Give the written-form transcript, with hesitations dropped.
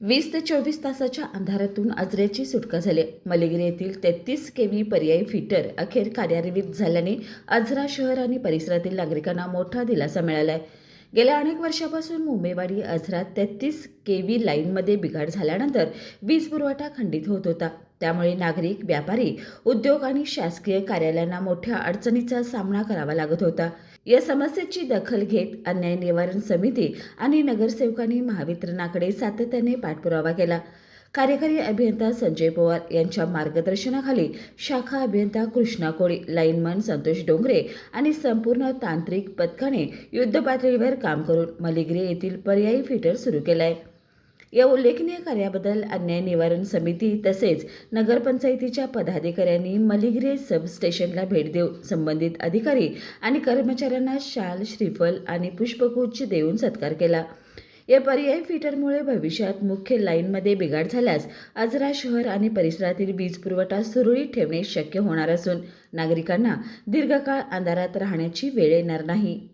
20 ते 24 तासाच्या अंधारातून आजऱ्याची सुटका झाली. मलिगिरी येथील 33 केव्ही पर्यायी फिटर अखेर कार्यान्वित झाल्याने आजरा शहर आणि परिसरातील नागरिकांना मोठा दिलासा मिळाला आहे. गेल्या अनेक वर्षापासून मुंबईवाडी आजरात 33 केव्ही लाईनमध्ये बिघाड झाल्यानंतर वीज पुरवठा खंडित होत होता. त्यामुळे नागरिक, व्यापारी, उद्योग आणि शासकीय कार्यालयांना मोठ्या अडचणीचा सामना करावा लागत होता. या समस्येची दखल घेत अन्याय निवारण समिती आणि नगरसेवकांनी महावितरणाकडे सातत्याने पाठपुरावा केला. कार्यकारी अभियंता संजय पवार यांच्या मार्गदर्शनाखाली शाखा अभियंता कृष्णा कोळी, लाईनमन संतोष डोंगरे आणि संपूर्ण तांत्रिक पथकाने युद्धपातळीवर काम करून मलिगिरी येथील पर्यायी फिटर सुरू केलाय. या उल्लेखनीय कार्याबद्दल अन्याय निवारण समिती तसेच नगरपंचायतीच्या पदाधिकाऱ्यांनी मलिगिरी सबस्टेशनला भेट देऊन संबंधित अधिकारी आणि कर्मचाऱ्यांना शाल, श्रीफल आणि पुष्पगुच्छ देऊन सत्कार केला. या पर्यायी फिटरमुळे भविष्यात मुख्य लाईनमध्ये बिघाड झाल्यास आजरा शहर आणि परिसरातील वीज पुरवठा सुरळीत ठेवणे शक्य होणार असून नागरिकांना दीर्घकाळ अंधारात राहण्याची वेळ येणार नाही.